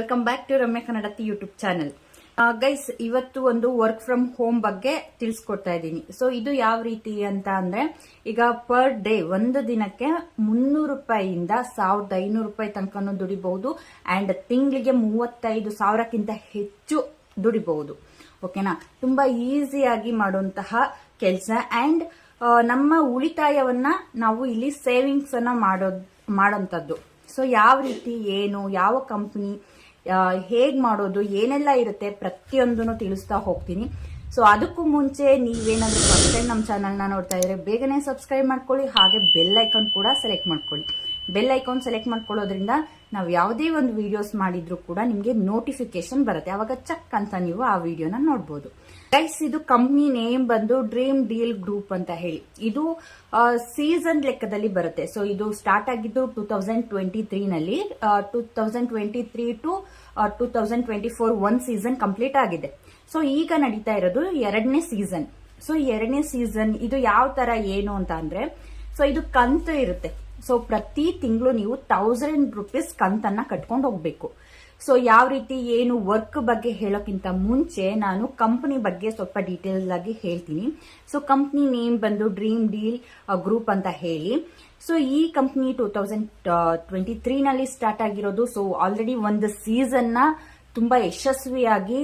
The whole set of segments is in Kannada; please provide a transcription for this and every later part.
Welcome back to Ramya Kannadati YouTube channel. Guys, ಇವತ್ತು ಒಂದು ವರ್ಕ್ ಫ್ರಮ್ ಹೋಮ್ ಬಗ್ಗೆ ತಿಳಿಸ್ಕೊಡ್ತಾ ಇದ್ದೀನಿ. ಸೊ ಇದು ಯಾವ ರೀತಿ ಅಂತ ಅಂದ್ರೆ, ಈಗ ಪರ್ ಡೇ ಒಂದು ದಿನಕ್ಕೆ 300 ರೂಪಾಯಿಯಿಂದ 1500 ರೂಪಾಯಿ ತನಕನೂ ದುಡಿಬಹುದು ಅಂಡ್ ತಿಂಗಳಿಗೆ 35,000ಕ್ಕಿಂತ ಹೆಚ್ಚು ದುಡಿಬಹುದು. ಓಕೆನಾ? ತುಂಬಾ ಈಸಿಯಾಗಿ ಮಾಡುವಂತಹ ಕೆಲಸ ಅಂಡ್ ನಮ್ಮ ಉಳಿತಾಯವನ್ನ ನಾವು ಇಲ್ಲಿ ಸೇವಿಂಗ್ಸ್ ಅನ್ನ ಮಾಡೋಂಥದ್ದು. ಸೊ ಯಾವ ರೀತಿ, ಏನು, ಯಾವ ಕಂಪನಿ, ಹೇಗ್ ಮಾಡೋದು, ಏನೆಲ್ಲ ಇರುತ್ತೆ ಪ್ರತಿಯೊಂದನ್ನು ತಿಳಿಸ್ತಾ ಹೋಗ್ತೀನಿ. ಸೊ ಅದಕ್ಕೂ ಮುಂಚೆ ನೀವೇನಾದ್ರೂ ಫಸ್ಟ್ ಟೈಮ್ ನಮ್ಮ ಚಾನಲ್ನ ನೋಡ್ತಾ ಇದ್ರೆ ಬೇಗನೆ ಸಬ್ಸ್ಕ್ರೈಬ್ ಮಾಡ್ಕೊಳ್ಳಿ, ಹಾಗೆ ಬೆಲ್ ಐಕಾನ್ ಕೂಡ ಸೆಲೆಕ್ಟ್ ಮಾಡ್ಕೊಳ್ಳಿ. ಬೆಲ್ ಐಕಾನ್ ಸೆಲೆಕ್ಟ್ ಮಾಡ್ಕೊಳ್ಳೋದ್ರಿಂದ ನಾವು ಯಾವುದೇ ಒಂದು ವಿಡಿಯೋಸ್ ಮಾಡಿದ್ರು ಕೂಡ ನಿಮಗೆ ನೋಟಿಫಿಕೇಶನ್ ಬರುತ್ತೆ, ಅವಾಗ ಚಕ್ ಅಂತ ನೀವು ಆ ವಿಡಿಯೋನ ನೋಡ್ಬೋದು. ಗೈಸ್, ಇದು ಕಂಪ್ನಿ ನೇಮ್ ಬಂದು ಡ್ರೀಮ್ ಡೀಲ್ ಗ್ರೂಪ್ ಅಂತ ಹೇಳಿ. ಇದು ಸೀಸನ್ ಲೆಕ್ಕದಲ್ಲಿ ಬರುತ್ತೆ. ಸೊ ಇದು ಸ್ಟಾರ್ಟ್ ಆಗಿದ್ದು 2023 ನಲ್ಲಿ. 2023 ಟು 2024 1 ಸೀಸನ್ ಕಂಪ್ಲೀಟ್ ಆಗಿದೆ. ಸೊ ಈಗ ನಡೀತಾ ಇರೋದು 2ನೇ ಸೀಸನ್. ಸೊ 2ನೇ ಸೀಸನ್ ಇದು ಯಾವ ತರ ಏನು ಅಂತ ಅಂದ್ರೆ, ಸೊ ಇದು ಕಂತು ಇರುತ್ತೆ. ಸೊ ಪ್ರತಿ ತಿಂಗಳು ನೀವು 1000 ರೂಪೀಸ್ ಕಂತನ್ನ ಕಟ್ಕೊಂಡು ಹೋಗ್ಬೇಕು. ಸೊ ಯಾವ ರೀತಿ, ಏನು, ವರ್ಕ್ ಬಗ್ಗೆ ಹೇಳೋಕ್ಕಿಂತ ಮುಂಚೆ ನಾನು ಕಂಪನಿ ಬಗ್ಗೆ ಸ್ವಲ್ಪ ಡೀಟೇಲ್ ಆಗಿ ಹೇಳ್ತೀನಿ. ಸೊ ಕಂಪನಿ ನೇಮ್ ಬಂದು ಡ್ರೀಮ್ ಡೀಲ್ ಗ್ರೂಪ್ ಅಂತ ಹೇಳಿ. ಸೊ ಈ ಕಂಪನಿ 2023 ನಲ್ಲಿ ಸ್ಟಾರ್ಟ್ ಆಗಿರೋದು. ಸೊ ಆಲ್ರೆಡಿ ಒಂದು ಸೀಸನ್ ನ ತುಂಬಾ ಯಶಸ್ವಿಯಾಗಿ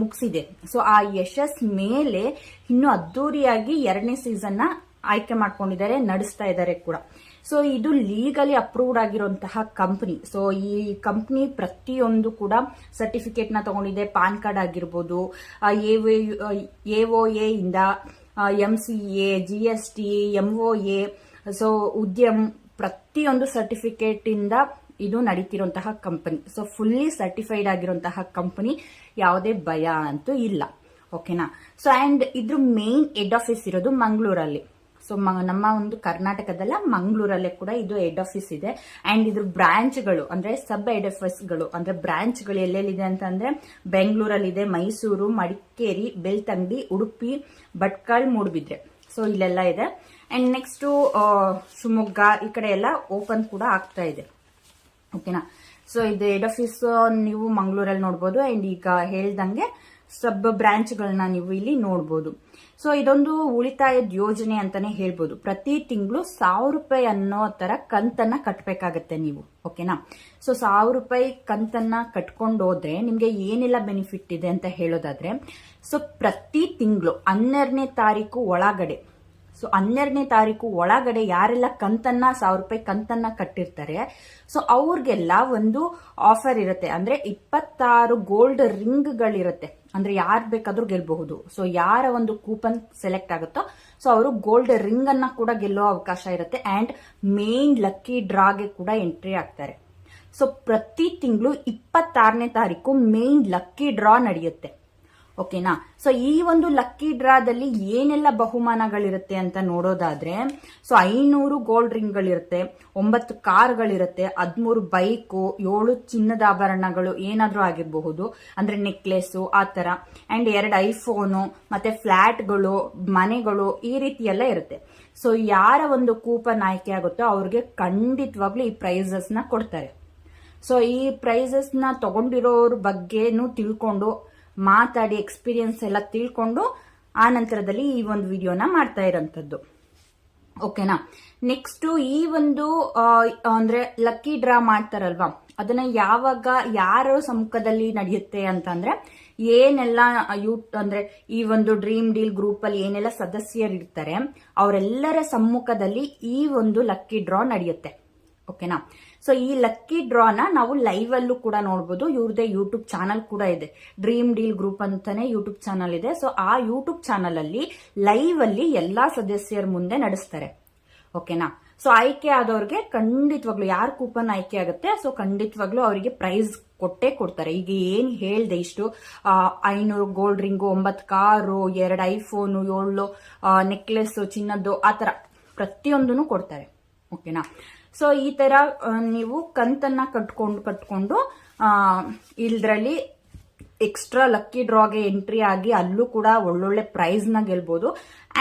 ಮುಗಿಸಿದೆ. ಸೊ ಆ ಯಶಸ್ ಮೇಲೆ ಇನ್ನು ಅದ್ದೂರಿಯಾಗಿ 2ನೇ ಸೀಸನ್ ನ ಆಯ್ಕೆ ಮಾಡ್ಕೊಂಡಿದ್ದಾರೆ, ನಡೆಸ್ತಾ ಇದ್ದಾರೆ ಕೂಡ. ಸೊ ಇದು ಲೀಗಲಿ ಅಪ್ರೂವ್ಡ್ ಆಗಿರುವಂತಹ ಕಂಪನಿ. ಸೊ ಈ ಕಂಪನಿ ಪ್ರತಿಯೊಂದು ಕೂಡ ಸರ್ಟಿಫಿಕೇಟ್ ನ ತಗೊಂಡಿದೆ. ಪಾನ್ ಕಾರ್ಡ್ ಆಗಿರ್ಬೋದು, AOA ಇಂದ MCA, GST, MOA, ಸೊ ಉದ್ಯಮ್, ಪ್ರತಿಯೊಂದು ಸರ್ಟಿಫಿಕೇಟ್ ಇಂದ ಇದು ನಡೀತಿರುವಂತಹ ಕಂಪನಿ. ಸೊ ಫುಲ್ಲಿ ಸರ್ಟಿಫೈಡ್ ಆಗಿರುವಂತಹ ಕಂಪನಿ, ಯಾವುದೇ ಭಯ ಅಂತೂ ಇಲ್ಲ. ಓಕೆನಾ? ಸೊ ಅಂಡ್ ಇದ್ರ ಮೇನ್ ಹೆಡ್ ಆಫೀಸ್ ಇರೋದು ಮಂಗಳೂರಲ್ಲಿ. ಸೊ ನಮ್ಮ ಒಂದು ಕರ್ನಾಟಕದಲ್ಲ, ಮಂಗಳೂರಲ್ಲೇ ಕೂಡ ಇದು ಹೆಡ್ ಆಫೀಸ್ ಇದೆ. ಅಂಡ್ ಇದ್ರ ಬ್ರಾಂಚ್ಗಳು ಅಂದ್ರೆ ಸಬ್ ಹೆಡ್ ಆಫೀಸ್ಗಳು ಅಂದ್ರೆ ಬ್ರಾಂಚ್ಗಳು ಎಲ್ಲೆಲ್ಲಿದೆ ಅಂತಂದ್ರೆ, ಬೆಂಗಳೂರಲ್ಲಿದೆ, ಮೈಸೂರು, ಮಡಿಕೇರಿ, ಬೆಳ್ತಂಗಡಿ, ಉಡುಪಿ, ಭಟ್ಕಳ, ಮೂಡುಬಿದ್ರೆ. ಸೊ ಇಲ್ಲೆಲ್ಲ ಇದೆ. ಅಂಡ್ ನೆಕ್ಸ್ಟ್ ಶಿವಮೊಗ್ಗ, ಈ ಕಡೆ ಎಲ್ಲ ಓಪನ್ ಕೂಡ ಆಗ್ತಾ ಇದೆ. ಓಕೆನಾ? ಸೊ ಇದು ಹೆಡ್ ಆಫೀಸ್ ನೀವು ಮಂಗಳೂರಲ್ಲಿ ನೋಡ್ಬೋದು. ಅಂಡ್ ಈಗ ಹೇಳ್ದಂಗೆ ಸಬ್ ಬ್ರಾಂಚ್ಗಳನ್ನ ನೀವು ಇಲ್ಲಿ ನೋಡ್ಬೋದು. ಸೊ ಇದೊಂದು ಉಳಿತಾಯದ ಯೋಜನೆ ಅಂತಾನೆ ಹೇಳ್ಬೋದು. ಪ್ರತಿ ತಿಂಗಳು 1000 ರೂಪಾಯಿ ಅನ್ನೋ ತರ ಕಂತನ್ನ ಕಟ್ಬೇಕಾಗತ್ತೆ ನೀವು. ಓಕೆನಾ? ಸೊ 1000 ರೂಪಾಯಿ ಕಂತನ್ನ ಕಟ್ಕೊಂಡು ಹೋದ್ರೆ ನಿಮ್ಗೆ ಏನೆಲ್ಲ ಬೆನಿಫಿಟ್ ಇದೆ ಅಂತ ಹೇಳೋದಾದ್ರೆ, ಸೊ ಪ್ರತಿ ತಿಂಗಳು 12ನೇ ತಾರೀಕು ಒಳಗಡೆ, ಸೊ 12ನೇ ತಾರೀಕು ಒಳಗಡೆ ಯಾರೆಲ್ಲ ಕಂತನ್ನ 1000 ರೂಪಾಯಿ ಕಂತನ್ನ ಕಟ್ಟಿರ್ತಾರೆ, ಸೊ ಅವ್ರಿಗೆಲ್ಲ ಒಂದು ಆಫರ್ ಇರುತ್ತೆ. ಅಂದ್ರೆ 26 ಗೋಲ್ಡ್ ರಿಂಗ್ಗಳಿರುತ್ತೆ. ಅಂದ್ರೆ ಯಾರು ಬೇಕಾದ್ರೂ ಗೆಲ್ಬಹುದು. ಸೊ ಯಾರ ಒಂದು ಕೂಪನ್ ಸೆಲೆಕ್ಟ್ ಆಗುತ್ತೋ ಸೊ ಅವರು ಗೋಲ್ಡ್ ರಿಂಗ್ ಅನ್ನ ಕೂಡ ಗೆಲ್ಲೋ ಅವಕಾಶ ಇರುತ್ತೆ. ಅಂಡ್ ಮೇನ್ ಲಕ್ಕಿ ಡ್ರಾಗೆ ಕೂಡ ಎಂಟ್ರಿ ಆಗ್ತಾರೆ. ಸೊ ಪ್ರತಿ ತಿಂಗಳು 26ನೇ ತಾರೀಕು ಮೇನ್ ಲಕ್ಕಿ ಡ್ರಾ ನಡೆಯುತ್ತೆ. ಓಕೆನಾ? ಸೊ ಈ ಒಂದು ಲಕ್ಕಿ ಡ್ರಾದಲ್ಲಿ ಏನೆಲ್ಲ ಬಹುಮಾನಗಳಿರುತ್ತೆ ಅಂತ ನೋಡೋದಾದ್ರೆ, ಸೊ 500 ಗೋಲ್ಡ್ ರಿಂಗ್ಗಳಿರುತ್ತೆ, 9 ಕಾರ್ಗಳಿರುತ್ತೆ, 13 ಬೈಕು, 7 ಚಿನ್ನದ ಆಭರಣಗಳು ಏನಾದ್ರೂ ಆಗಿರಬಹುದು, ಅಂದ್ರೆ ನೆಕ್ಲೆಸ್ ಆ ತರ, ಅಂಡ್ 2 ಐಫೋನು, ಮತ್ತೆ ಫ್ಲಾಟ್ಗಳು, ಮನೆಗಳು, ಈ ರೀತಿ ಎಲ್ಲ ಇರುತ್ತೆ. ಸೊ ಯಾರ ಒಂದು ಕೂಪನ್ ಆಯ್ಕೆ ಆಗುತ್ತೋ ಅವ್ರಿಗೆ ಖಂಡಿತವಾಗ್ಲೂ ಈ ಪ್ರೈಸಸ್ ನ ಕೊಡ್ತಾರೆ. ಸೊ ಈ ಪ್ರೈಸಸ್ ನ ತಗೊಂಡಿರೋರ್ ಬಗ್ಗೆನೂ ತಿಳ್ಕೊಂಡು ಮಾತಾಡಿ ಎಕ್ಸ್ಪೀರಿಯನ್ಸ್ ಎಲ್ಲ ತಿಳ್ಕೊಂಡು ಆ ನಂತರದಲ್ಲಿ ಈ ಒಂದು ವಿಡಿಯೋನ ಮಾಡ್ತಾ ಇರೋಂಥದ್ದು. ಓಕೆನಾ? ನೆಕ್ಸ್ಟ್ ಈ ಒಂದು ಅಂದ್ರೆ ಲಕ್ಕಿ ಡ್ರಾ ಮಾಡ್ತಾರಲ್ವಾ, ಅದನ್ನ ಯಾವಾಗ ಯಾರ ಸಮ್ಮುಖದಲ್ಲಿ ನಡೆಯುತ್ತೆ ಅಂತಂದ್ರೆ, ಏನೆಲ್ಲ ಅಂದ್ರೆ ಈ ಒಂದು ಡ್ರೀಮ್ ಡೀಲ್ ಗ್ರೂಪ್ ಅಲ್ಲಿ ಏನೆಲ್ಲ ಸದಸ್ಯರಿರ್ತಾರೆ ಅವರೆಲ್ಲರ ಸಮ್ಮುಖದಲ್ಲಿ ಈ ಒಂದು ಲಕ್ಕಿ ಡ್ರಾ ನಡೆಯುತ್ತೆ. ಓಕೆನಾ? ಸೊ ಈ ಲಕ್ಕಿ ಡ್ರಾನ ನಾವು ಲೈವ್ ಅಲ್ಲೂ ಕೂಡ ನೋಡಬಹುದು. ಇವ್ರದೇ ಯೂಟ್ಯೂಬ್ ಚಾನಲ್ ಕೂಡ ಇದೆ, ಡ್ರೀಮ್ ಡೀಲ್ ಗ್ರೂಪ್ ಅಂತಾನೆ ಯೂಟ್ಯೂಬ್ ಚಾನಲ್ ಇದೆ. ಸೊ ಆ ಯೂಟ್ಯೂಬ್ ಚಾನಲ್ ಅಲ್ಲಿ ಲೈವ್ ಅಲ್ಲಿ ಎಲ್ಲಾ ಸದಸ್ಯರ ಮುಂದೆ ನಡೆಸ್ತಾರೆ. ಓಕೆನಾ? ಸೊ ಆಯ್ಕೆ ಆದವ್ರಿಗೆ ಖಂಡಿತವಾಗ್ಲು ಯಾರು ಕೂಪನ್ ಆಯ್ಕೆ ಆಗುತ್ತೆ ಸೊ ಖಂಡಿತವಾಗ್ಲು ಅವರಿಗೆ ಪ್ರೈಸ್ ಕೊಟ್ಟೇ ಕೊಡ್ತಾರೆ. ಈಗ ಏನ್ ಹೇಳ್ದೆ, ಇಷ್ಟು 500 gold ring, 9 car, 2 iPhone, 7 necklace ಚಿನ್ನದ್ದು, ಆತರ ಪ್ರತಿಯೊಂದನ್ನು ಕೊಡ್ತಾರೆ. ಓಕೆನಾ? ಸೊ ಈ ತರ ನೀವು ಕಂತನ್ನ ಕಟ್ಕೊಂಡು ಇದ್ರಲ್ಲಿ ಎಕ್ಸ್ಟ್ರಾ ಲಕ್ಕಿ ಡ್ರಾಗೆ ಎಂಟ್ರಿ ಆಗಿ ಅಲ್ಲೂ ಕೂಡ ಒಳ್ಳೊಳ್ಳೆ ಪ್ರೈಸ್ ನ ಗೆಲ್ಬಹುದು.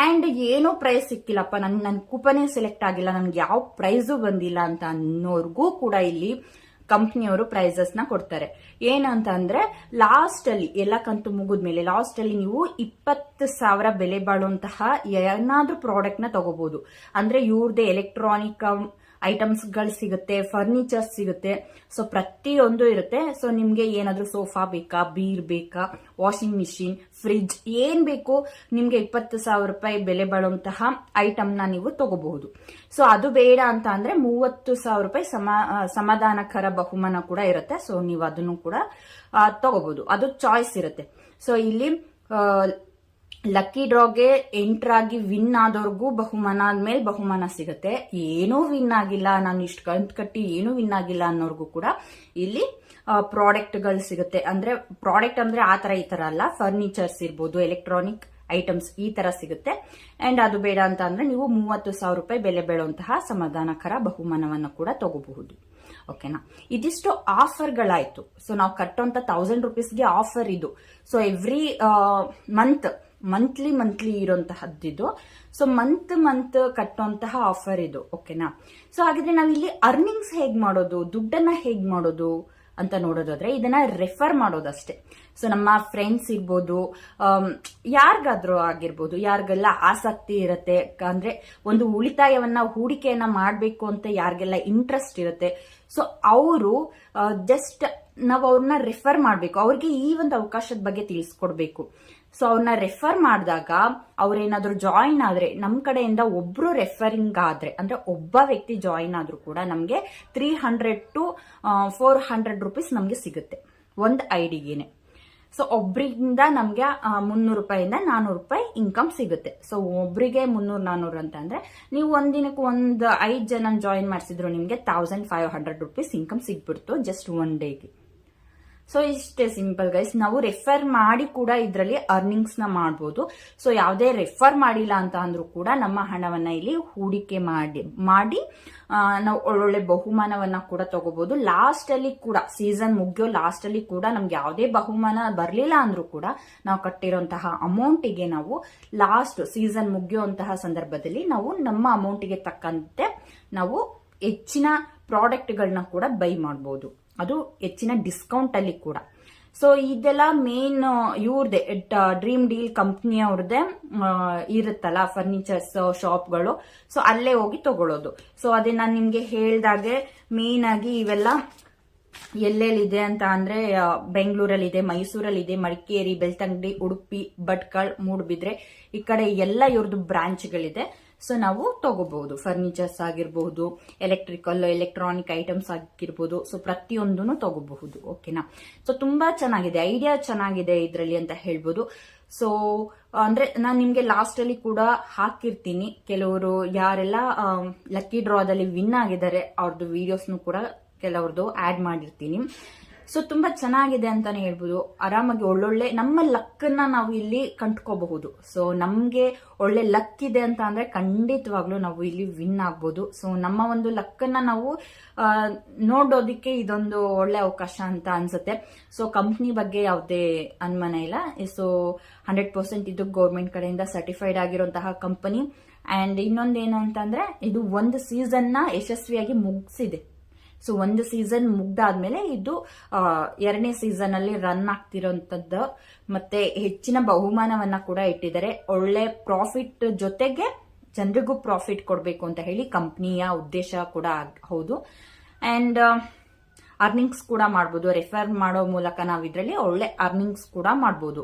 ಅಂಡ್ ಏನೋ ಪ್ರೈಸ್ ಸಿಕ್ಕಿಲ್ಲಪ್ಪ, ನನ್ ಕೂಪನೇ ಸೆಲೆಕ್ಟ್ ಆಗಿಲ್ಲ, ನನ್ಗೆ ಯಾವ ಪ್ರೈಸು ಬಂದಿಲ್ಲ ಅಂತ ಅನ್ನೋರ್ಗೂ ಕೂಡ ಇಲ್ಲಿ ಕಂಪ್ನಿಯವರು ಪ್ರೈಸಸ್ ನ ಕೊಡ್ತಾರೆ. ಏನಂತ ಅಂದ್ರೆ ಲಾಸ್ಟ್ ಅಲ್ಲಿ ಎಲ್ಲ ಕಂತು ಮುಗಿದ್ಮೇಲೆ ಲಾಸ್ಟ್ ಅಲ್ಲಿ ನೀವು 20,000 ಬೆಲೆ ಬಾಳುವಂತಹ ಏನಾದ್ರೂ ಪ್ರಾಡಕ್ಟ್ ನ ತಗೋಬಹುದು. ಅಂದ್ರೆ ಇವ್ರದೇ ಎಲೆಕ್ಟ್ರಾನಿಕ್ ಐಟಮ್ಸ್ ಗಳು ಸಿಗುತ್ತೆ, ಫರ್ನಿಚರ್ ಸಿಗುತ್ತೆ, ಸೊ ಪ್ರತಿಯೊಂದು ಇರುತ್ತೆ. ಸೊ ನಿಮ್ಗೆ ಏನಾದ್ರೂ ಸೋಫಾ ಬೇಕಾ, ಬೀರ್ ಬೇಕಾ, ವಾಷಿಂಗ್ ಮಿಷಿನ್, ಫ್ರಿಡ್ಜ್ ಏನ್ ಬೇಕು ನಿಮ್ಗೆ 20,000 ರೂಪಾಯಿ ಬೆಲೆ ಬಾಳುವಂತಹ ಐಟಮ್ ನ ನೀವು ತಗೋಬಹುದು. ಸೊ ಅದು ಬೇಡ ಅಂತ ಅಂದ್ರೆ 30,000 ರೂಪಾಯಿ ಸಮಾಧಾನಕರ ಬಹುಮಾನ ಕೂಡ ಇರುತ್ತೆ. ಸೊ ನೀವು ಅದನ್ನು ಕೂಡ ತಗೋಬಹುದು, ಅದು ಚಾಯ್ಸ್ ಇರುತ್ತೆ. ಸೊ ಇಲ್ಲಿ ಲಕ್ಕಿ ಡ್ರಾಗೆ ಎಂಟರ್ ಆಗಿ ವಿನ್ ಆದವ್ರಿಗೂ ಬಹುಮಾನ ಆದ್ಮೇಲೆ ಬಹುಮಾನ ಸಿಗುತ್ತೆ. ಏನೂ ವಿನ್ ಆಗಿಲ್ಲ, ನಾನು ಇಷ್ಟು ಕಂತು ಕಟ್ಟಿ ಏನೂ ವಿನ್ ಆಗಿಲ್ಲ ಅನ್ನೋರ್ಗೂ ಕೂಡ ಇಲ್ಲಿ ಪ್ರಾಡಕ್ಟ್ ಗಳು ಸಿಗುತ್ತೆ. ಅಂದ್ರೆ ಪ್ರಾಡಕ್ಟ್ ಅಂದ್ರೆ ಆ ತರ ಈ ತರ ಅಲ್ಲ, ಫರ್ನಿಚರ್ಸ್ ಇರ್ಬೋದು, ಎಲೆಕ್ಟ್ರಾನಿಕ್ ಐಟಮ್ಸ್ ಈ ತರ ಸಿಗುತ್ತೆ. ಅಂಡ್ ಅದು ಬೇಡ ಅಂತ ಅಂದ್ರೆ ನೀವು 30,000 ರೂಪಾಯಿ ಬೆಲೆ ಬಾಳುವಂತಹ ಸಮಾಧಾನಕರ ಬಹುಮಾನವನ್ನು ಕೂಡ ತಗೋಬಹುದು. ಓಕೆನಾ, ಇದಿಷ್ಟು ಆಫರ್ಗಳಾಯ್ತು. ಸೊ ನಾವು ಕಟ್ಟೋಂತ 1000 ರೂಪೀಸ್ಗೆ ಆಫರ್ ಇದು. ಸೊ ಎವ್ರಿ ಮಂತ್ಲಿ ಇರುವಂತಹದ್ದು. ಸೊ ಮಂತ್ ಕಟ್ಟುವಂತಹ ಆಫರ್ ಇದು. ಓಕೆನಾ, ಸೊ ಹಾಗಿದ್ರೆ ನಾವಿಲ್ಲಿ ಅರ್ನಿಂಗ್ಸ್ ಹೇಗ್ ಮಾಡೋದು, ದುಡ್ಡನ್ನ ಹೇಗ್ ಮಾಡೋದು ಅಂತ ನೋಡೋದಾದ್ರೆ ಇದನ್ನ ರೆಫರ್ ಮಾಡೋದಷ್ಟೇ. ಸೊ ನಮ್ಮ ಫ್ರೆಂಡ್ಸ್ ಇರ್ಬೋದು, ಯಾರಿಗಾದ್ರೂ ಆಗಿರ್ಬೋದು, ಯಾರಿಗೆಲ್ಲ ಆಸಕ್ತಿ ಇರುತ್ತೆ ಅಂದ್ರೆ ಒಂದು ಉಳಿತಾಯವನ್ನ ಹೂಡಿಕೆಯನ್ನ ಮಾಡಬೇಕು ಅಂತ ಯಾರಿಗೆಲ್ಲ ಇಂಟ್ರೆಸ್ಟ್ ಇರುತ್ತೆ, ಸೊ ಅವರು ಜಸ್ಟ್ ನಾವು ಅವ್ರನ್ನ ರೆಫರ್ ಮಾಡಬೇಕು, ಅವ್ರಿಗೆ ಈ ಒಂದು ಅವಕಾಶದ ಬಗ್ಗೆ ತಿಳಿಸ್ಕೊಡ್ಬೇಕು. ಸೊ ಅವ್ರನ್ನ ರೆಫರ್ ಮಾಡಿದಾಗ ಅವ್ರೇನಾದ್ರೂ ಜಾಯಿನ್ ಆದ್ರೆ, ನಮ್ ಕಡೆಯಿಂದ ಒಬ್ರು ರೆಫರಿಂಗ್ ಆದ್ರೆ ಅಂದ್ರೆ ಒಬ್ಬ ವ್ಯಕ್ತಿ ಜಾಯಿನ್ ಆದ್ರೂ ಕೂಡ ನಮ್ಗೆ 300 to 400 ರೂಪೀಸ್ ನಮ್ಗೆ ಸಿಗುತ್ತೆ ಒಂದ್ ಐಡಿಗೆನೆ. ಸೊ ಒಬ್ರಿಂದ ನಮ್ಗೆ 300 ರೂಪಾಯಿಂದ 400 ರೂಪಾಯಿ ಇನ್ಕಮ್ ಸಿಗುತ್ತೆ. ಸೊ ಒಬ್ರಿಗೆ 300-400 ಅಂತ ಅಂದ್ರೆ ನೀವು ಒಂದಿನಕ್ಕೆ 5 ಜನ ಜಾಯಿನ್ ಮಾಡಿಸಿದ್ರು ನಿಮ್ಗೆ 1500 ರೂಪೀಸ್ ಇನ್ಕಮ್ ಸಿಗ್ಬಿಡ್ತು ಜಸ್ಟ್ ಒನ್ ಡೇಗೆ. ಸೊ ಇಷ್ಟೇ ಸಿಂಪಲ್ ಗೈಸ್. ನಾವು ರೆಫರ್ ಮಾಡಿ ಕೂಡ ಇದರಲ್ಲಿ ಅರ್ನಿಂಗ್ಸ್ ನ ಮಾಡಬಹುದು. ಸೊ ಯಾವುದೇ ರೆಫರ್ ಮಾಡಿಲ್ಲ ಅಂತ ಅಂದ್ರೂ ಕೂಡ ನಮ್ಮ ಹಣವನ್ನ ಇಲ್ಲಿ ಹೂಡಿಕೆ ಮಾಡಿ ನಾವು ಒಳ್ಳೊಳ್ಳೆ ಬಹುಮಾನವನ್ನ ಕೂಡ ತಗೋಬಹುದು. ಲಾಸ್ಟ್ ಅಲ್ಲಿ ಕೂಡ ಸೀಸನ್ ಮುಗಿಯೋ ಲಾಸ್ಟ್ ಅಲ್ಲಿ ಕೂಡ ನಮ್ಗೆ ಯಾವುದೇ ಬಹುಮಾನ ಬರ್ಲಿಲ್ಲ ಅಂದ್ರೂ ಕೂಡ ನಾವು ಕಟ್ಟಿರುವಂತಹ ಅಮೌಂಟಿಗೆ ನಾವು ಲಾಸ್ಟ್ ಸೀಸನ್ ಮುಗಿಯುವಂತಹ ಸಂದರ್ಭದಲ್ಲಿ ನಾವು ನಮ್ಮ ಅಮೌಂಟಿಗೆ ತಕ್ಕಂತೆ ನಾವು ಹೆಚ್ಚಿನ ಪ್ರಾಡಕ್ಟ್ಗಳನ್ನ ಕೂಡ ಬೈ ಮಾಡಬಹುದು, ಅದು ಹೆಚ್ಚಿನ ಡಿಸ್ಕೌಂಟ್ ಅಲ್ಲಿ ಕೂಡ. ಸೊ ಇದೆಲ್ಲ ಮೇನ್ ಇವ್ರದೇ ಡ್ರೀಮ್ ಡೀಲ್ ಕಂಪ್ನಿ ಅವ್ರದ್ದೇ ಇರುತ್ತಲ್ಲ ಫರ್ನಿಚರ್ಸ್ ಶಾಪ್ಗಳು. ಸೊ ಅಲ್ಲೇ ಹೋಗಿ ತಗೊಳ್ಳೋದು. ಸೊ ಅದೇ ನಾನು ನಿಮ್ಗೆ ಹೇಳ್ದಾಗೆ ಮೇನ್ ಆಗಿ ಇವೆಲ್ಲ ಎಲ್ಲೆಲ್ಲಿದೆ ಅಂತ ಅಂದ್ರೆ ಬೆಂಗಳೂರಲ್ಲಿದೆ, ಮೈಸೂರಲ್ಲಿದೆ, ಮಡಿಕೇರಿ, ಬೆಳ್ತಂಗಡಿ, ಉಡುಪಿ, ಭಟ್ಕಳ, ಮೂಡಬಿದ್ರೆ ಈ ಕಡೆ ಎಲ್ಲ ಇವ್ರದ್ದು ಬ್ರಾಂಚ್ಗಳಿದೆ. ಸೊ ನಾವು ತಗೋಬಹುದು. ಫರ್ನಿಚರ್ಸ್ ಆಗಿರಬಹುದು, ಎಲೆಕ್ಟ್ರಾನಿಕ್ ಐಟಮ್ಸ್ ಆಗಿರ್ಬೋದು, ಸೊ ಪ್ರತಿಯೊಂದನ್ನು ತಗೋಬಹುದು. ಓಕೆನಾ, ಸೊ ತುಂಬಾ ಚೆನ್ನಾಗಿದೆ, ಐಡಿಯಾ ಚೆನ್ನಾಗಿದೆ ಇದರಲ್ಲಿ ಅಂತ ಹೇಳ್ಬೋದು. ಸೊ ಅಂದ್ರೆ ನಾನು ನಿಮ್ಗೆ ಲಾಸ್ಟ್ ಅಲ್ಲಿ ಕೂಡ ಹಾಕಿರ್ತೀನಿ, ಕೆಲವರು ಯಾರೆಲ್ಲ ಲಕ್ಕಿ ಡ್ರಾದಲ್ಲಿ ವಿನ್ ಆಗಿದ್ದಾರೆ ಅವ್ರದ್ದು ವಿಡಿಯೋಸ್ನು ಕೂಡ ಕೆಲವ್ರದ್ದು ಆಡ್ ಮಾಡಿರ್ತೀನಿ. ಸೊ ತುಂಬಾ ಚೆನ್ನಾಗಿದೆ ಅಂತಾನೆ ಹೇಳ್ಬೋದು. ಆರಾಮಾಗಿ ಒಳ್ಳೊಳ್ಳೆ ನಮ್ಮ ಲಕ್ಕನ್ನ ನಾವು ಇಲ್ಲಿ ಕಂಡ್ಕೋಬಹುದು. ಸೊ ನಮ್ಗೆ ಒಳ್ಳೆ ಲಕ್ ಇದೆ ಅಂತ ಅಂದ್ರೆ ಖಂಡಿತವಾಗ್ಲೂ ನಾವು ಇಲ್ಲಿ ವಿನ್ ಆಗ್ಬೋದು. ಸೊ ನಮ್ಮ ಒಂದು ಲಕ್ಕನ್ನ ನಾವು ನೋಡೋದಿಕ್ಕೆ ಇದೊಂದು ಒಳ್ಳೆ ಅವಕಾಶ ಅಂತ ಅನ್ಸುತ್ತೆ. ಸೊ ಕಂಪ್ನಿ ಬಗ್ಗೆ ಯಾವುದೇ ಅನುಮಾನ ಇಲ್ಲ. ಸೊ 100% ಇದು ಗೌರ್ಮೆಂಟ್ ಕಡೆಯಿಂದ ಸರ್ಟಿಫೈಡ್ ಆಗಿರುವಂತಹ ಕಂಪನಿ. ಅಂಡ್ ಇನ್ನೊಂದೇನು ಅಂತಂದ್ರೆ ಇದು ಒಂದು ಸೀಸನ್ ನ ಯಶಸ್ವಿಯಾಗಿ ಮುಗಿಸಿದೆ. ಸೊ ಒಂದು ಸೀಸನ್ ಮುಗ್ದಾದ್ಮೇಲೆ ಇದು 2ನೇ ಸೀಸನ್ ಅಲ್ಲಿ ರನ್ ಆಗ್ತಿರೋಂಥದ್ದು, ಮತ್ತೆ ಹೆಚ್ಚಿನ ಬಹುಮಾನವನ್ನ ಕೂಡ ಇಟ್ಟಿದ್ದಾರೆ. ಒಳ್ಳೆ ಪ್ರಾಫಿಟ್ ಜೊತೆಗೆ ಜನರಿಗೂ ಪ್ರಾಫಿಟ್ ಕೊಡಬೇಕು ಅಂತ ಹೇಳಿ ಕಂಪ್ನಿಯ ಉದ್ದೇಶ ಕೂಡ ಹೌದು. ಅಂಡ್ ಅರ್ನಿಂಗ್ಸ್ ಕೂಡ ಮಾಡ್ಬೋದು. ರೆಫರ್ ಮಾಡೋ ಮೂಲಕ ನಾವು ಇದರಲ್ಲಿ ಒಳ್ಳೆ ಅರ್ನಿಂಗ್ಸ್ ಕೂಡ ಮಾಡ್ಬೋದು.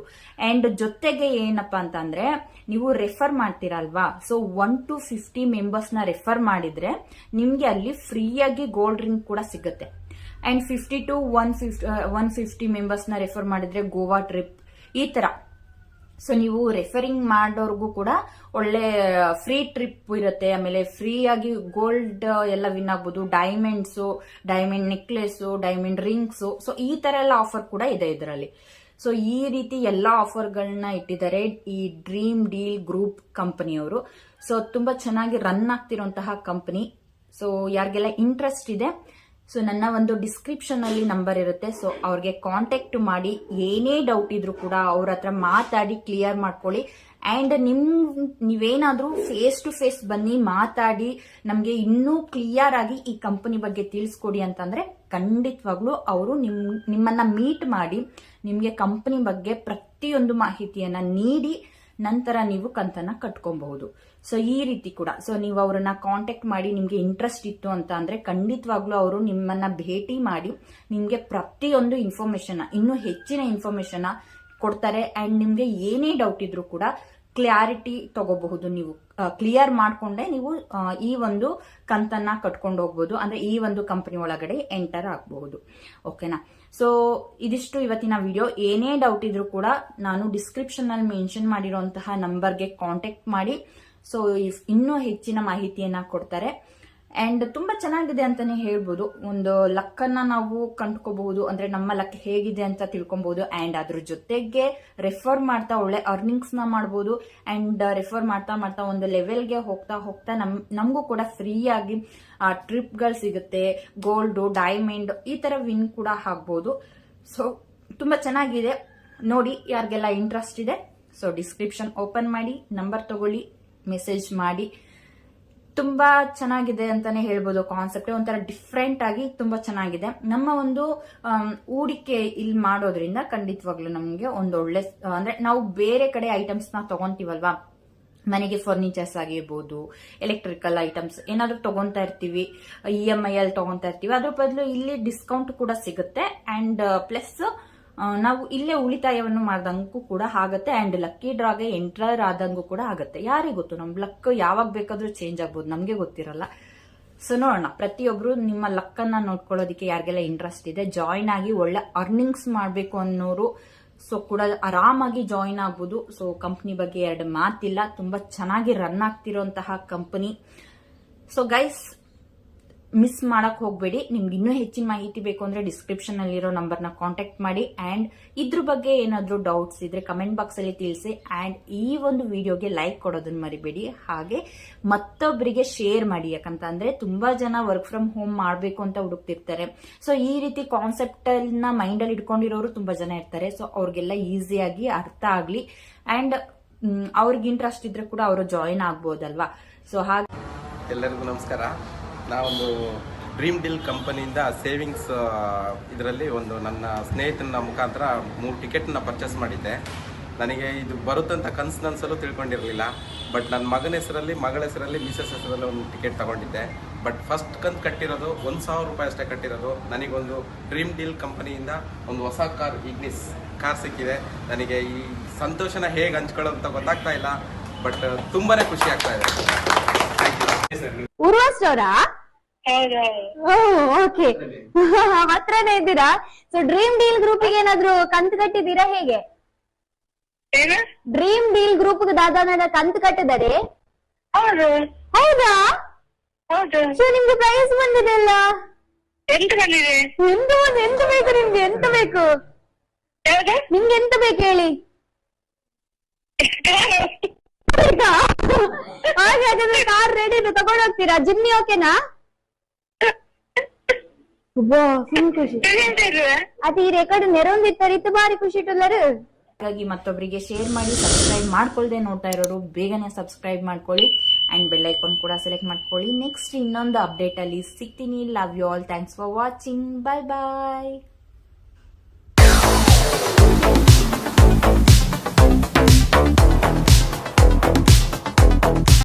ಅಂಡ್ ಜೊತೆಗೆ ಏನಪ್ಪಾ ಅಂತಂದ್ರೆ ನೀವು ರೆಫರ್ ಮಾಡ್ತೀರಲ್ವಾ, ಸೊ 1 to 50 ಮೆಂಬರ್ಸ್ ನ ರೆಫರ್ ಮಾಡಿದ್ರೆ ನಿಮ್ಗೆ ಅಲ್ಲಿ ಫ್ರೀಯಾಗಿ ಗೋಲ್ಡ್ ರಿಂಗ್ ಕೂಡ ಸಿಗುತ್ತೆ. ಅಂಡ್ 50 to 150 ಮೆಂಬರ್ಸ್ ನ ರೆಫರ್ ಮಾಡಿದ್ರೆ ಗೋವಾ ಟ್ರಿಪ್ ಈ ತರ. ಸೊ ನೀವು ರೆಫರಿಂಗ್ ಮಾಡೋರ್ಗೂ ಕೂಡ ಒಳ್ಳೆ ಫ್ರೀ ಟ್ರಿಪ್ ಇರುತ್ತೆ. ಆಮೇಲೆ ಫ್ರೀ ಆಗಿ ಗೋಲ್ಡ್ ಎಲ್ಲ ವಿನ್ ಆಗ್ಬೋದು, diamond necklace, diamond rings, so ಈ ತರ ಎಲ್ಲ ಆಫರ್ ಕೂಡ ಇದೆ ಇದರಲ್ಲಿ. ಸೊ ಈ ರೀತಿ ಎಲ್ಲಾ ಆಫರ್ಗಳನ್ನ ಇಟ್ಟಿದ್ದಾರೆ ಈ ಡ್ರೀಮ್ ಡೀಲ್ ಗ್ರೂಪ್ ಕಂಪನಿಯವರು. ಸೊ ತುಂಬಾ ಚೆನ್ನಾಗಿ ರನ್ ಆಗ್ತಿರುವಂತಹ ಕಂಪನಿ. ಸೊ ಯಾರಿಗೆಲ್ಲ ಇಂಟ್ರೆಸ್ಟ್ ಇದೆ, ಸೊ ನನ್ನ ಒಂದು ಡಿಸ್ಕ್ರಿಪ್ಷನ್ ಅಲ್ಲಿ ನಂಬರ್ ಇರುತ್ತೆ. ಸೊ ಅವ್ರಿಗೆ ಕಾಂಟ್ಯಾಕ್ಟ್ ಮಾಡಿ ಏನೇ ಡೌಟ್ ಇದ್ರೂ ಕೂಡ ಅವ್ರ ಹತ್ರ ಮಾತಾಡಿ ಕ್ಲಿಯರ್ ಮಾಡ್ಕೊಳ್ಳಿ. ಅಂಡ್ ನೀವೇನಾದ್ರೂ ಫೇಸ್ ಟು ಫೇಸ್ ಬನ್ನಿ ಮಾತಾಡಿ ನಮ್ಗೆ ಇನ್ನೂ ಕ್ಲಿಯರ್ ಆಗಿ ಈ ಕಂಪನಿ ಬಗ್ಗೆ ತಿಳಿಸ್ಕೊಡಿ ಅಂತಂದ್ರೆ ಖಂಡಿತವಾಗ್ಲೂ ಅವರು ನಿಮ್ಮನ್ನ ಮೀಟ್ ಮಾಡಿ ನಿಮ್ಗೆ ಕಂಪನಿ ಬಗ್ಗೆ ಪ್ರತಿಯೊಂದು ಮಾಹಿತಿಯನ್ನ ನೀಡಿ ನಂತರ ನೀವು ಕಂತನ್ನ ಕಟ್ಕೊಬಹುದು. ಸೊ ಈ ರೀತಿ ಕೂಡ ನೀವು ಅವರನ್ನ ಕಾಂಟ್ಯಾಕ್ಟ್ ಮಾಡಿ ನಿಮ್ಗೆ ಇಂಟ್ರೆಸ್ಟ್ ಇತ್ತು ಅಂತ ಅಂದ್ರೆ ಖಂಡಿತವಾಗ್ಲೂ ಅವರು ನಿಮ್ಮನ್ನ ಭೇಟಿ ಮಾಡಿ ನಿಮ್ಗೆ ಪ್ರತಿಯೊಂದು ಇನ್ಫಾರ್ಮೇಶನ್ ಇನ್ನೂ ಹೆಚ್ಚಿನ ಇನ್ಫಾರ್ಮೇಶನ್ ಕೊಡ್ತಾರೆ. ಅಂಡ್ ನಿಮ್ಗೆ ಏನೇ ಡೌಟ್ ಇದ್ರೂ ಕೂಡ ಕ್ಲಾರಿಟಿ ತಗೋಬಹುದು. ನೀವು ಕ್ಲಿಯರ್ ಮಾಡ್ಕೊಂಡೆ ನೀವು ಈ ಒಂದು ಕಂತನ್ನ ಕಟ್ಕೊಂಡು ಹೋಗ್ಬೋದು, ಅಂದ್ರೆ ಈ ಒಂದು ಕಂಪನಿ ಒಳಗಡೆ ಎಂಟರ್ ಆಗಬಹುದು. ಓಕೆನಾ? ಸೊ ಇದಿಷ್ಟು ಇವತ್ತಿನ ವಿಡಿಯೋ. ಏನೇ ಡೌಟ್ ಇದ್ರೂ ಕೂಡ ನಾನು ಡಿಸ್ಕ್ರಿಪ್ಷನ್ ಅಲ್ಲಿ ಮೆನ್ಷನ್ ಮಾಡಿರುವಂತಹ ನಂಬರ್ಗೆ ಕಾಂಟ್ಯಾಕ್ಟ್ ಮಾಡಿ ಸೊ ಇನ್ನೂ ಹೆಚ್ಚಿನ ಮಾಹಿತಿಯನ್ನ ಕೊಡ್ತಾರೆ. ಅಂಡ್ ತುಂಬಾ ಚೆನ್ನಾಗಿದೆ ಅಂತಾನೆ ಹೇಳ್ಬೋದು. ಒಂದು ಲಕ್ ಅನ್ನ ನಾವು ಕಂಡ್ಕೋಬಹುದು, ಅಂದ್ರೆ ನಮ್ಮ ಲಕ್ ಹೇಗಿದೆ ಅಂತ ತಿಳ್ಕೊಬಹುದು. ಅಂಡ್ ಅದ್ರ ಜೊತೆಗೆ ರೆಫರ್ ಮಾಡ್ತಾ ಒಳ್ಳೆ ಅರ್ನಿಂಗ್ಸ್ ನ ಮಾಡಬಹುದು. ಅಂಡ್ ರೆಫರ್ ಮಾಡ್ತಾ ಮಾಡ್ತಾ ಒಂದು ಲೆವೆಲ್ಗೆ ಹೋಗ್ತಾ ಹೋಗ್ತಾ ನಮಗೂ ಕೂಡ ಫ್ರೀ ಆಗಿ ಟ್ರಿಪ್ ಗಳು ಸಿಗುತ್ತೆ. ಗೋಲ್ಡ್, ಡೈಮಂಡ್ ಈ ತರ ವಿನ್ ಕೂಡ ಆಗ್ಬಹುದು. ಸೊ ತುಂಬಾ ಚೆನ್ನಾಗಿದೆ ನೋಡಿ. ಯಾರಿಗೆಲ್ಲ ಇಂಟ್ರೆಸ್ಟ್ ಇದೆ ಸೊ ಡಿಸ್ಕ್ರಿಪ್ಷನ್ ಓಪನ್ ಮಾಡಿ, ನಂಬರ್ ತಗೊಳ್ಳಿ, ಮೆಸೇಜ್ ಮಾಡಿ. ತುಂಬಾ ಚೆನ್ನಾಗಿದೆ ಅಂತಾನೆ ಹೇಳ್ಬೋದು. ಕಾನ್ಸೆಪ್ಟ್ ಒಂಥರ ಡಿಫ್ರೆಂಟ್ ಆಗಿ ತುಂಬಾ ಚೆನ್ನಾಗಿದೆ. ನಮ್ಮ ಒಂದು ಹೂಡಿಕೆ ಇಲ್ಲಿ ಮಾಡೋದ್ರಿಂದ ಖಂಡಿತವಾಗ್ಲೂ ನಮ್ಗೆ ಒಂದು ಒಳ್ಳೆ, ಅಂದ್ರೆ ನಾವು ಬೇರೆ ಕಡೆ ಐಟಮ್ಸ್ ನ ತಗೊಂತೀವಲ್ವಾ, ಮನೆಗೆ ಫರ್ನಿಚರ್ಸ್ ಆಗಿರ್ಬೋದು, ಎಲೆಕ್ಟ್ರಿಕಲ್ ಐಟಮ್ಸ್ ಏನಾದ್ರು ತಗೊಂತಾ ಇರ್ತೀವಿ, EMI ಅಲ್ಲಿ ತಗೊಂತಾ ಇರ್ತೀವಿ, ಅದ್ರ ಬದಲು ಇಲ್ಲಿ ಡಿಸ್ಕೌಂಟ್ ಕೂಡ ಸಿಗುತ್ತೆ. ಅಂಡ್ ಪ್ಲಸ್ ನಾವು ಇಲ್ಲೇ ಉಳಿತಾಯವನ್ನು ಮಾಡ್ದಂಗೂ ಕೂಡ ಆಗತ್ತೆ. ಅಂಡ್ ಲಕ್ಕಿ ಡ್ರಾಗೆ ಎಂಟರ್ ಆದಂಗೂ ಕೂಡ ಆಗತ್ತೆ. ಯಾರಿಗೆ ಗೊತ್ತು, ನಮ್ ಲಕ್ ಯಾವಾಗ ಬೇಕಾದ್ರೂ ಚೇಂಜ್ ಆಗ್ಬೋದು, ನಮ್ಗೆ ಗೊತ್ತಿರಲ್ಲ. ಸೊ ನೋಡೋಣ, ಪ್ರತಿಯೊಬ್ರು ನಿಮ್ಮ ಲಕ್ ಅನ್ನ ನೋಡ್ಕೊಳ್ಳೋದಕ್ಕೆ ಯಾರಿಗೆಲ್ಲ ಇಂಟ್ರೆಸ್ಟ್ ಇದೆ ಜಾಯಿನ್ ಆಗಿ ಒಳ್ಳೆ ಅರ್ನಿಂಗ್ಸ್ ಮಾಡ್ಬೇಕು ಅನ್ನೋರು ಸೊ ಕೂಡ ಆರಾಮಾಗಿ ಜಾಯಿನ್ ಆಗ್ಬೋದು. ಸೊ ಕಂಪ್ನಿ ಬಗ್ಗೆ ಎರಡು ಮಾತಿಲ್ಲ, ತುಂಬಾ ಚೆನ್ನಾಗಿ ರನ್ ಆಗ್ತಿರೋಂತಹ ಕಂಪನಿ. ಸೊ ಗೈಸ್ ಮಿಸ್ ಮಾಡಕ್ ಹೋಗ್ಬೇಡಿ. ನಿಮ್ಗೆ ಇನ್ನೂ ಹೆಚ್ಚಿನ ಮಾಹಿತಿ ಬೇಕು ಅಂದ್ರೆ ಡಿಸ್ಕ್ರಿಪ್ಷನ್ ಅಲ್ಲಿರೋ ನಂಬರ್ನ ಕಾಂಟ್ಯಾಕ್ಟ್ ಮಾಡಿ. ಅಂಡ್ ಇದ್ರ ಬಗ್ಗೆ ಏನಾದ್ರೂ ಡೌಟ್ಸ್ ಇದ್ರೆ ಕಮೆಂಟ್ ಬಾಕ್ಸ್ ಅಲ್ಲಿ ತಿಳಿಸಿ. ಅಂಡ್ ಈ ಒಂದು ವಿಡಿಯೋಗೆ ಲೈಕ್ ಕೊಡೋದನ್ನ ಮರಿಬೇಡಿ. ಹಾಗೆ ಮತ್ತೊಬ್ಬರಿಗೆ ಶೇರ್ ಮಾಡಿ, ಯಾಕಂತ ಅಂದ್ರೆ ತುಂಬಾ ಜನ ವರ್ಕ್ ಫ್ರಮ್ ಹೋಮ್ ಮಾಡ್ಬೇಕು ಅಂತ ಹುಡುಕ್ತಿರ್ತಾರೆ. ಸೊ ಈ ರೀತಿ ಕಾನ್ಸೆಪ್ಟ್ ನ ಮೈಂಡ್ ಅಲ್ಲಿ ಇಟ್ಕೊಂಡಿರೋರು ತುಂಬಾ ಜನ ಇರ್ತಾರೆ. ಸೊ ಅವ್ರಿಗೆಲ್ಲ ಈಸಿಯಾಗಿ ಅರ್ಥ ಆಗ್ಲಿ. ಅಂಡ್ ಅವ್ರಿಗೆ ಇಂಟ್ರೆಸ್ಟ್ ಇದ್ರೆ ಕೂಡ ಅವರು ಜಾಯಿನ್ ಆಗ್ಬೋದಲ್ವಾ. ಸೊ ಹಾಗೆ ಎಲ್ಲರಿಗೂ ನಮಸ್ಕಾರ. ನಾವೊಂದು ಡ್ರೀಮ್ ಡೀಲ್ ಕಂಪನಿಯಿಂದ ಸೇವಿಂಗ್ಸ್ ಇದರಲ್ಲಿ ಒಂದು ನನ್ನ ಸ್ನೇಹಿತನ ಮುಖಾಂತರ 3 ಟಿಕೆಟ್ನ ಪರ್ಚೇಸ್ ಮಾಡಿದ್ದೆ. ನನಗೆ ಇದು ಬರುತ್ತಂತ ಕನಸು ತಿಳ್ಕೊಂಡಿರಲಿಲ್ಲ. ಬಟ್ ನನ್ನ ಮಗನ ಹೆಸರಲ್ಲಿ, ಮಗಳ ಹೆಸರಲ್ಲಿ, ಮಿಸಸ್ ಹೆಸರಲ್ಲಿ ಒಂದು ಟಿಕೆಟ್ ತಗೊಂಡಿದ್ದೆ. ಬಟ್ ಫಸ್ಟ್ ಕಂತು ಕಟ್ಟಿರೋದು 1,000 ರೂಪಾಯಿ ಅಷ್ಟೇ ಕಟ್ಟಿರೋದು. ನನಗೊಂದು ಡ್ರೀಮ್ ಡೀಲ್ ಕಂಪನಿಯಿಂದ ಒಂದು ಹೊಸ ಕಾರ್, ಇಗ್ನಿಸ್ ಕಾರ್ ಸಿಕ್ಕಿದೆ. ನನಗೆ ಈ ಸಂತೋಷನ ಹೇಗೆ ಹಂಚ್ಕೊಳ್ಳೋದು ಅಂತ ಗೊತ್ತಾಗ್ತಾ ಇಲ್ಲ. ಬಟ್ ತುಂಬಾನೇ ಖುಷಿ ಆಗ್ತಾ ಇದೆ. ಓಕೆ, ಹತ್ರನೇ ಇದ್ದೀರಾ? ಸೊ ಡ್ರೀಮ್ ಡೀಲ್ ಗ್ರೂಪ್ ಗೆ ಏನಾದ್ರು ಕಂತು ಕಟ್ಟಿದ್ದೀರಾ ಹೇಗೆ? ಡ್ರೀಮ್ ಡೀಲ್ ಗ್ರೂಪ್ ದಾದಾನ ಕಂತು ಕಟ್ಟಿದ್ದಾರೆ. ಹೌದಾ? ಸೊ ನಿಮ್ಗೆ ಪ್ರೈಸ್ ಬಂದಿದೆ ಅಲ್ಲ? ಎಂತ ಬೇಕು ನಿಮ್ಗೆ? ಎಂತ ಬೇಕು ನಿಮ್ಗೆ? ಎಂತ ಬೇಕು ಹೇಳಿ? ಹಾಗಾದ್ರೆ ಕಾರ್ ರೆಡಿ ತಗೊಂಡು ಹೋಗ್ತೀರಾ? ಜಿಮ್ನಿ ಓಕೆನಾ? ಫುಲ್ ಖುಷಿ ಅದು ಈ ರೆಕಾರ್ಡ್ ನೆರವೊಂದಿತ್ತು ಬಾರಿ ಖುಷಿ ಇಟ್ಟಲ್ಲರು. ಹಾಗಾಗಿ ಮತ್ತೊಬ್ಬರಿಗೆ ಶೇರ್ ಮಾಡಿ. ಸಬ್ಸ್ಕ್ರೈಬ್ ಮಾಡ್ಕೊಳ್ದೆ ನೋಡ್ತಾ ಇರೋರು ಬೇಗನೆ ಸಬ್ಸ್ಕ್ರೈಬ್ ಮಾಡ್ಕೊಳ್ಳಿ. ಅಂಡ್ ಬೆಲ್ ಐಕಾನ್ ಕೂಡ ಸೆಲೆಕ್ಟ್ ಮಾಡ್ಕೊಳ್ಳಿ. ನೆಕ್ಸ್ಟ್ ಇನ್ನೊಂದು ಅಪ್ಡೇಟ್ ಅಲ್ಲಿ ಸಿಗ್ತೀನಿ. Love you all. Thanks for watching. Bye bye.